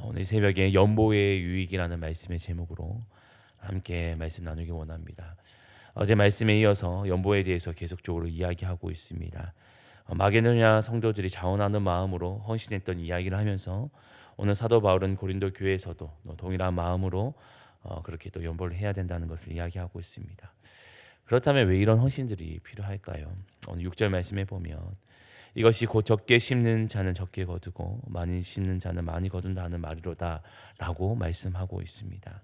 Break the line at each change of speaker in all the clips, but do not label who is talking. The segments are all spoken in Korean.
오늘 새벽에 연보의 유익이라는 말씀의 제목으로 함께 말씀 나누기 원합니다. 어제 말씀에 이어서 연보에 대해서 계속적으로 이야기하고 있습니다. 마게도냐 성도들이 자원하는 마음으로 헌신했던 이야기를 하면서 오늘 사도 바울은 고린도 교회에서도 동일한 마음으로 그렇게 또 연보를 해야 된다는 것을 이야기하고 있습니다. 그렇다면 왜 이런 헌신들이 필요할까요? 오늘 6절 말씀에 보면 이것이 곧 적게 심는 자는 적게 거두고 많이 심는 자는 많이 거둔다 하는 말이로다 라고 말씀하고 있습니다.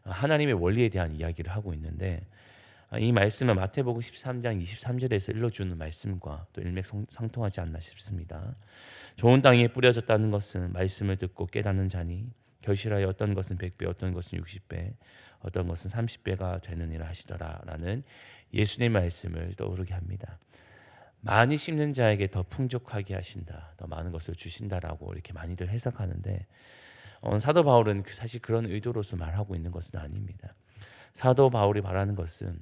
하나님의 원리에 대한 이야기를 하고 있는데 이 말씀은 마태복음 13장 23절에서 일러주는 말씀과 또 일맥상통하지 않나 싶습니다. 좋은 땅에 뿌려졌다는 것은 말씀을 듣고 깨닫는 자니 결실하여 어떤 것은 100배 어떤 것은 60배 어떤 것은 30배가 되느니라 하시더라라는 예수님의 말씀을 떠오르게 합니다. 많이 심는 자에게 더 풍족하게 하신다, 더 많은 것을 주신다라고 이렇게 많이들 해석하는데 사도 바울은 사실 그런 의도로서 말하고 있는 것은 아닙니다. 사도 바울이 말하는 것은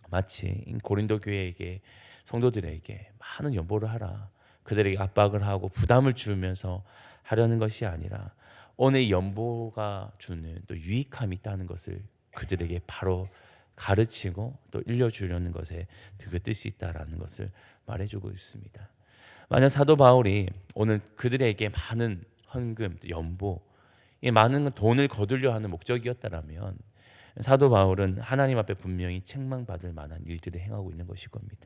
마치 고린도 교회에게 성도들에게 많은 연보를 하라, 그들에게 압박을 하고 부담을 주면서 하려는 것이 아니라 오늘 연보가 주는 또 유익함이 있다는 것을 그들에게 바로 가르치고 또 일려주려는 것에 그 뜻이 있다라는 것을 말해주고 있습니다. 만약 사도 바울이 오늘 그들에게 많은 헌금, 연보, 이 많은 돈을 거두려 하는 목적이었다라면 사도 바울은 하나님 앞에 분명히 책망받을 만한 일들을 행하고 있는 것일 겁니다.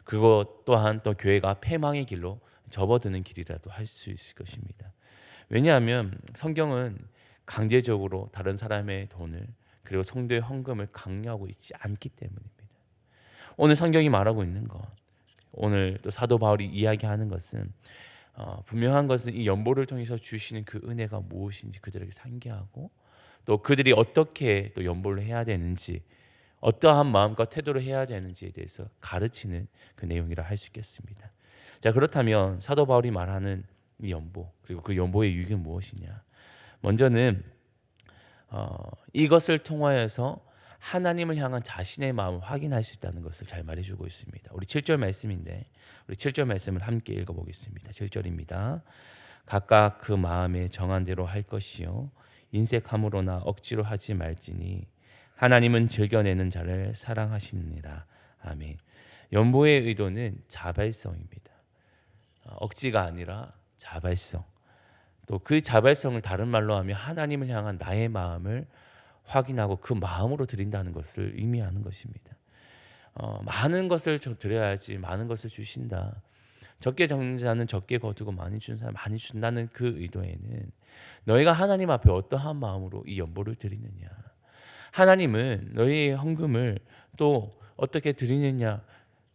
그것 또한 또 교회가 패망의 길로 접어드는 길이라도 할 수 있을 것입니다. 왜냐하면 성경은 강제적으로 다른 사람의 돈을 그리고 성도의 헌금을 강요하고 있지 않기 때문입니다. 오늘 성경이 말하고 있는 것, 오늘 또 사도 바울이 이야기하는 것은 분명한 것은 이 연보를 통해서 주시는 그 은혜가 무엇인지 그들에게 상기하고 또 그들이 어떻게 또 연보를 해야 되는지 어떠한 마음과 태도를 해야 되는지에 대해서 가르치는 그 내용이라 할 수 있겠습니다. 자, 그렇다면 사도 바울이 말하는 이 연보 그리고 그 연보의 유익은 무엇이냐? 먼저는 이것을 통하여서 하나님을 향한 자신의 마음을 확인할 수 있다는 것을 잘 말해주고 있습니다. 우리 7절 말씀인데 우리 7절 말씀을 함께 읽어보겠습니다. 7절입니다. 각각 그 마음에 정한 대로 할 것이요 인색함으로나 억지로 하지 말지니 하나님은 즐겨내는 자를 사랑하시느니라. 아멘. 연보의 의도는 자발성입니다. 억지가 아니라 자발성. 또 그 자발성을 다른 말로 하면 하나님을 향한 나의 마음을 확인하고 그 마음으로 드린다는 것을 의미하는 것입니다. 많은 것을 드려야지 많은 것을 주신다. 적게 적는 자는 적게 거두고 많이 주는 사람 많이 준다는 그 의도에는 너희가 하나님 앞에 어떠한 마음으로 이 연보를 드리느냐, 하나님은 너희의 헌금을 또 어떻게 드리느냐,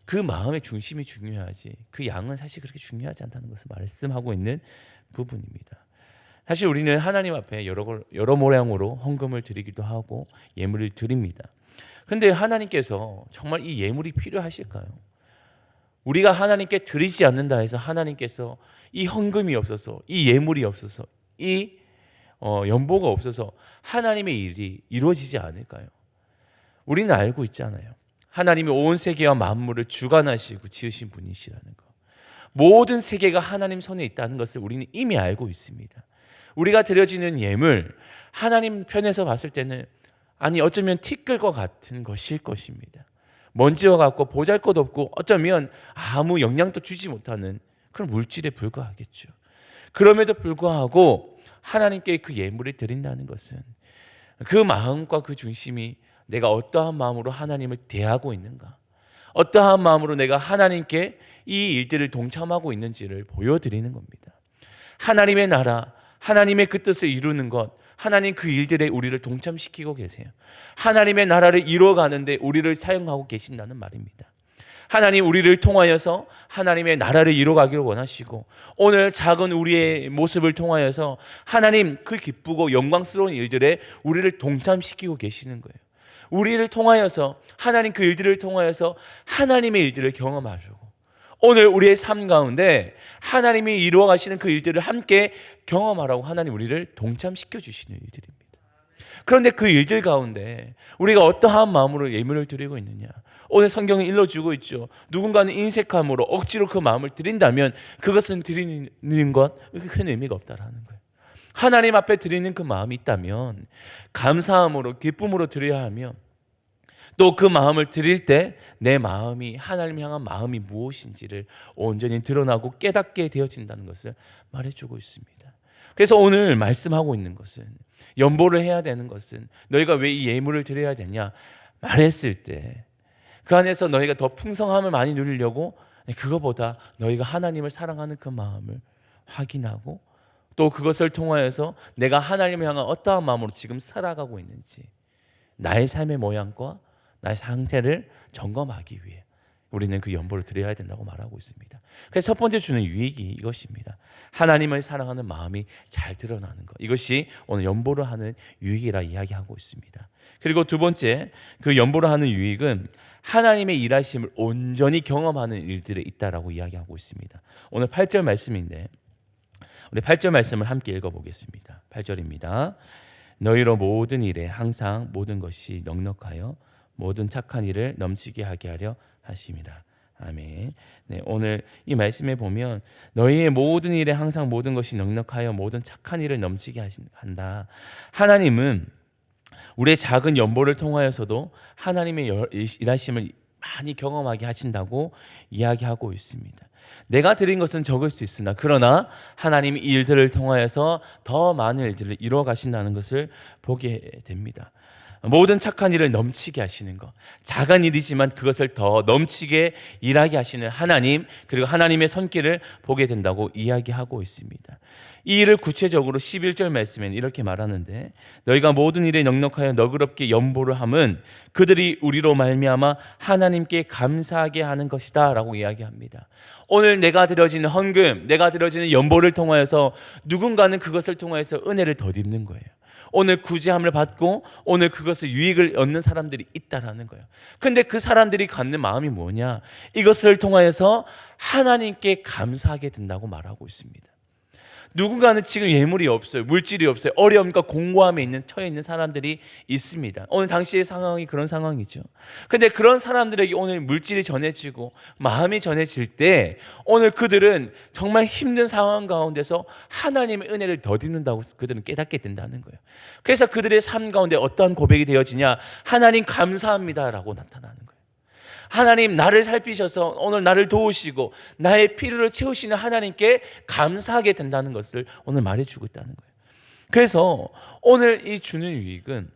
그 마음의 중심이 중요하지 그 양은 사실 그렇게 중요하지 않다는 것을 말씀하고 있는 부분입니다. 사실 우리는 하나님 앞에 여러 모양으로 헌금을 드리기도 하고 예물을 드립니다. 그런데 하나님께서 정말 이 예물이 필요하실까요? 우리가 하나님께 드리지 않는다 해서 하나님께서 이 헌금이 없어서 이 예물이 없어서 이 연보가 없어서 하나님의 일이 이루어지지 않을까요? 우리는 알고 있잖아요. 하나님이 온 세계와 만물을 주관하시고 지으신 분이시라는 것. 모든 세계가 하나님 손에 있다는 것을 우리는 이미 알고 있습니다. 우리가 드려지는 예물, 하나님 편에서 봤을 때는 어쩌면 티끌과 같은 것일 것입니다. 먼지와 같고 보잘것없고 어쩌면 아무 영향도 주지 못하는 그런 물질에 불과하겠죠. 그럼에도 불구하고 하나님께 그 예물을 드린다는 것은 그 마음과 그 중심이 내가 어떠한 마음으로 하나님을 대하고 있는가, 어떠한 마음으로 내가 하나님께 이 일들을 동참하고 있는지를 보여드리는 겁니다. 하나님의 나라, 하나님의 그 뜻을 이루는 것, 하나님 그 일들에 우리를 동참시키고 계세요. 하나님의 나라를 이루어가는데 우리를 사용하고 계신다는 말입니다. 하나님 우리를 통하여서 하나님의 나라를 이루어가기를 원하시고 오늘 작은 우리의 모습을 통하여서 하나님 그 기쁘고 영광스러운 일들에 우리를 동참시키고 계시는 거예요. 우리를 통하여서 하나님 그 일들을 통하여서 하나님의 일들을 경험하려고 오늘 우리의 삶 가운데 하나님이 이루어 가시는 그 일들을 함께 경험하라고 하나님 우리를 동참시켜 주시는 일들입니다. 그런데 그 일들 가운데 우리가 어떠한 마음으로 예물을 드리고 있느냐, 오늘 성경은 일러주고 있죠. 누군가는 인색함으로 억지로 그 마음을 드린다면 그것은 드리는 것 큰 의미가 없다라는 거예요. 하나님 앞에 드리는 그 마음이 있다면 감사함으로 기쁨으로 드려야 하며, 또 그 마음을 드릴 때 내 마음이 하나님 향한 마음이 무엇인지를 온전히 드러나고 깨닫게 되어진다는 것을 말해주고 있습니다. 그래서 오늘 말씀하고 있는 것은, 연보를 해야 되는 것은 너희가 왜 이 예물을 드려야 되냐 말했을 때 그 안에서 너희가 더 풍성함을 많이 누리려고, 그거보다 너희가 하나님을 사랑하는 그 마음을 확인하고, 또 그것을 통하여서 내가 하나님을 향한 어떠한 마음으로 지금 살아가고 있는지, 나의 삶의 모양과 나의 상태를 점검하기 위해 우리는 그 연보를 드려야 된다고 말하고 있습니다. 그래서 첫 번째 주는 유익이 이것입니다. 하나님을 사랑하는 마음이 잘 드러나는 것, 이것이 오늘 연보를 하는 유익이라 이야기하고 있습니다. 그리고 두 번째, 그 연보를 하는 유익은 하나님의 일하심을 온전히 경험하는 일들에 있다라고 이야기하고 있습니다. 오늘 8절 말씀인데 우리 8절 말씀을 함께 읽어보겠습니다. 8절입니다. 너희로 모든 일에 항상 모든 것이 넉넉하여 모든 착한 일을 넘치게 하게 하려 하심이라. 아멘. 네, 오늘 이 말씀에 보면 너희의 모든 일에 항상 모든 것이 넉넉하여 모든 착한 일을 넘치게 한다. 하나님은 우리의 작은 연보를 통하여서도 하나님의 일하심을 많이 경험하게 하신다고 이야기하고 있습니다. 내가 드린 것은 적을 수 있으나 그러나 하나님이 이 일들을 통하여서 더 많은 일들을 이루어 가신다는 것을 보게 됩니다. 모든 착한 일을 넘치게 하시는 것, 작은 일이지만 그것을 더 넘치게 일하게 하시는 하나님, 그리고 하나님의 손길을 보게 된다고 이야기하고 있습니다. 이 일을 구체적으로 11절 말씀에는 이렇게 말하는데, 너희가 모든 일에 넉넉하여 너그럽게 연보를 함은 그들이 우리로 말미암아 하나님께 감사하게 하는 것이다 라고 이야기합니다. 오늘 내가 드려지는 헌금, 내가 드려지는 연보를 통하여서 누군가는 그것을 통하여서 은혜를 덧입는 거예요. 오늘 구제함을 받고 오늘 그것을 유익을 얻는 사람들이 있다라는 거예요. 근데 그 사람들이 갖는 마음이 뭐냐? 이것을 통하여서 하나님께 감사하게 된다고 말하고 있습니다. 누군가는 지금 예물이 없어요. 물질이 없어요. 어려움과 공고함에 처해 있는 사람들이 있습니다. 오늘 당시의 상황이 그런 상황이죠. 근데 그런 사람들에게 오늘 물질이 전해지고 마음이 전해질 때 오늘 그들은 정말 힘든 상황 가운데서 하나님의 은혜를 덧입는다고 그들은 깨닫게 된다는 거예요. 그래서 그들의 삶 가운데 어떠한 고백이 되어지냐? 하나님 감사합니다라고 나타나는 거예요. 하나님, 나를 살피셔서 오늘 나를 도우시고 나의 필요를 채우시는 하나님께 감사하게 된다는 것을 오늘 말해주고 있다는 거예요. 그래서 오늘 이 주는 유익은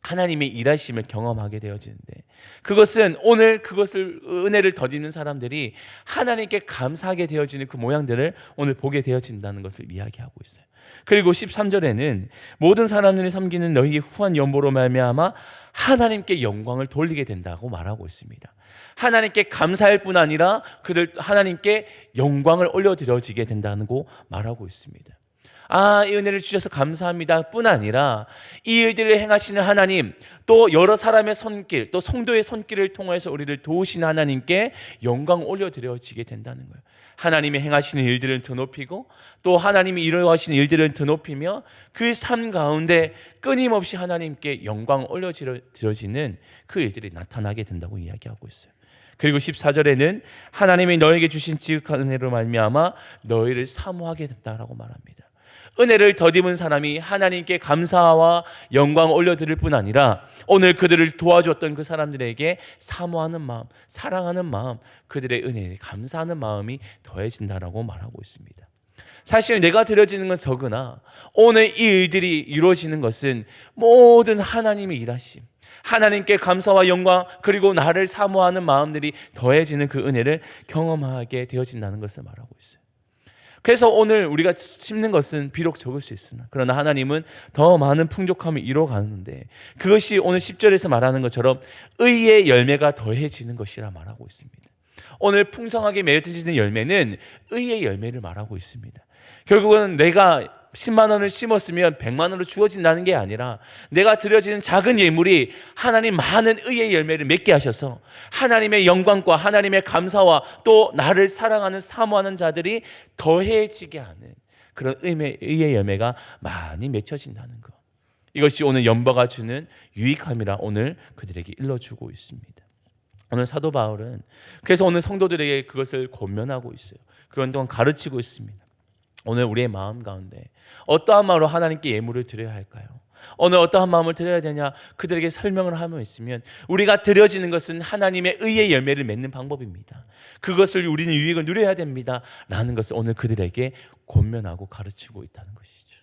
하나님의 일하심을 경험하게 되어지는데, 그것은 오늘 그것을 은혜를 덧입는 사람들이 하나님께 감사하게 되어지는 그 모양들을 오늘 보게 되어진다는 것을 이야기하고 있어요. 그리고 13절에는 모든 사람들이 섬기는 너희의 후한 연보로 말미암아 하나님께 영광을 돌리게 된다고 말하고 있습니다. 하나님께 감사할 뿐 아니라 그들 하나님께 영광을 올려드려지게 된다고 말하고 있습니다. 이 은혜를 주셔서 감사합니다 뿐 아니라 이 일들을 행하시는 하나님, 또 여러 사람의 손길, 또 성도의 손길을 통해서 우리를 도우시는 하나님께 영광 올려드려지게 된다는 거예요. 하나님이 행하시는 일들을 더 높이고 또 하나님이 이루어하시는 일들을 더 높이며 그 삶 가운데 끊임없이 하나님께 영광 올려드려지는 그 일들이 나타나게 된다고 이야기하고 있어요. 그리고 14절에는 하나님이 너에게 주신 지극한 은혜로 말미암아 너희를 사모하게 된다라고 말합니다. 은혜를 덧입은 사람이 하나님께 감사와 영광 올려드릴 뿐 아니라 오늘 그들을 도와줬던 그 사람들에게 사모하는 마음, 사랑하는 마음, 그들의 은혜에 감사하는 마음이 더해진다라고 말하고 있습니다. 사실 내가 드려지는 건 적으나 오늘 이 일들이 이루어지는 것은 모든 하나님의 일하심, 하나님께 감사와 영광, 그리고 나를 사모하는 마음들이 더해지는 그 은혜를 경험하게 되어진다는 것을 말하고 있어요. 그래서 오늘 우리가 심는 것은 비록 적을 수 있으나 그러나 하나님은 더 많은 풍족함을 이루어가는데, 그것이 오늘 10절에서 말하는 것처럼 의의 열매가 더해지는 것이라 말하고 있습니다. 오늘 풍성하게 맺어지는 열매는 의의 열매를 말하고 있습니다. 결국은 내가 10만 원을 심었으면 100만 원으로 주어진다는 게 아니라 내가 드려지는 작은 예물이 하나님 많은 의의 열매를 맺게 하셔서 하나님의 영광과 하나님의 감사와 또 나를 사랑하는 사모하는 자들이 더해지게 하는 그런 의의 열매가 많이 맺혀진다는 것, 이것이 오늘 연보가 주는 유익함이라 오늘 그들에게 일러주고 있습니다. 오늘 사도 바울은 그래서 오늘 성도들에게 그것을 권면하고 있어요. 그런 동안 가르치고 있습니다. 오늘 우리의 마음 가운데 어떠한 마음으로 하나님께 예물을 드려야 할까요? 오늘 어떠한 마음을 드려야 되냐? 그들에게 설명을 하며 있으면 우리가 드려지는 것은 하나님의 의의 열매를 맺는 방법입니다. 그것을 우리는 유익을 누려야 됩니다. 라는 것을 오늘 그들에게 권면하고 가르치고 있다는 것이죠.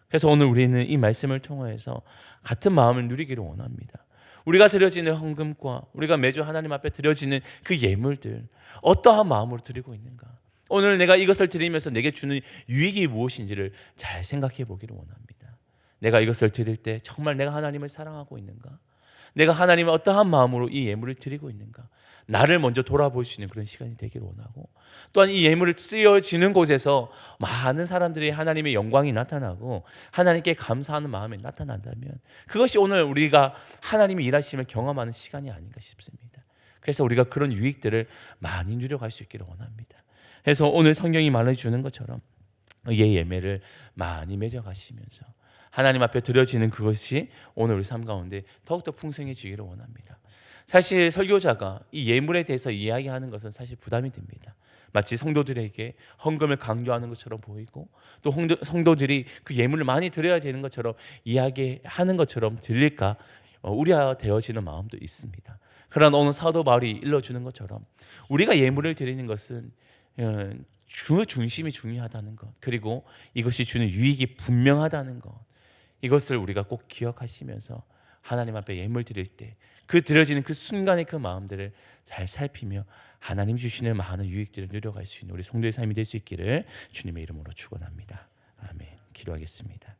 그래서 오늘 우리는 이 말씀을 통해서 같은 마음을 누리기를 원합니다. 우리가 드려지는 헌금과 우리가 매주 하나님 앞에 드려지는 그 예물들 어떠한 마음으로 드리고 있는가? 오늘 내가 이것을 드리면서 내게 주는 유익이 무엇인지를 잘 생각해 보기를 원합니다. 내가 이것을 드릴 때 정말 내가 하나님을 사랑하고 있는가? 내가 하나님의 어떠한 마음으로 이 예물을 드리고 있는가? 나를 먼저 돌아볼 수 있는 그런 시간이 되기를 원하고, 또한 이 예물을 쓰여지는 곳에서 많은 사람들이 하나님의 영광이 나타나고 하나님께 감사하는 마음이 나타난다면 그것이 오늘 우리가 하나님의 일하심을 경험하는 시간이 아닌가 싶습니다. 그래서 우리가 그런 유익들을 많이 누려갈 수 있기를 원합니다. 그래서 오늘 성경이 말해주는 것처럼 이 예매를 많이 맺어가시면서 하나님 앞에 드려지는 그것이 오늘 우리 삶 가운데 더욱더 풍성해지기를 원합니다. 사실 설교자가 이 예물에 대해서 이야기하는 것은 사실 부담이 됩니다. 마치 성도들에게 헌금을 강조하는 것처럼 보이고, 또 성도들이 그 예물을 많이 드려야 되는 것처럼 이야기하는 것처럼 들릴까 우려되어지는 마음도 있습니다. 그러나 오늘 사도 바울이 일러주는 것처럼 우리가 예물을 드리는 것은 주 중심이 중요하다는 것, 그리고 이것이 주는 유익이 분명하다는 것, 이것을 우리가 꼭 기억하시면서 하나님 앞에 예물 드릴 때 그 드려지는 그 순간의 그 마음들을 잘 살피며 하나님 주시는 많은 유익들을 누려갈 수 있는 우리 성도의 삶이 될 수 있기를 주님의 이름으로 축원합니다. 아멘. 기도하겠습니다.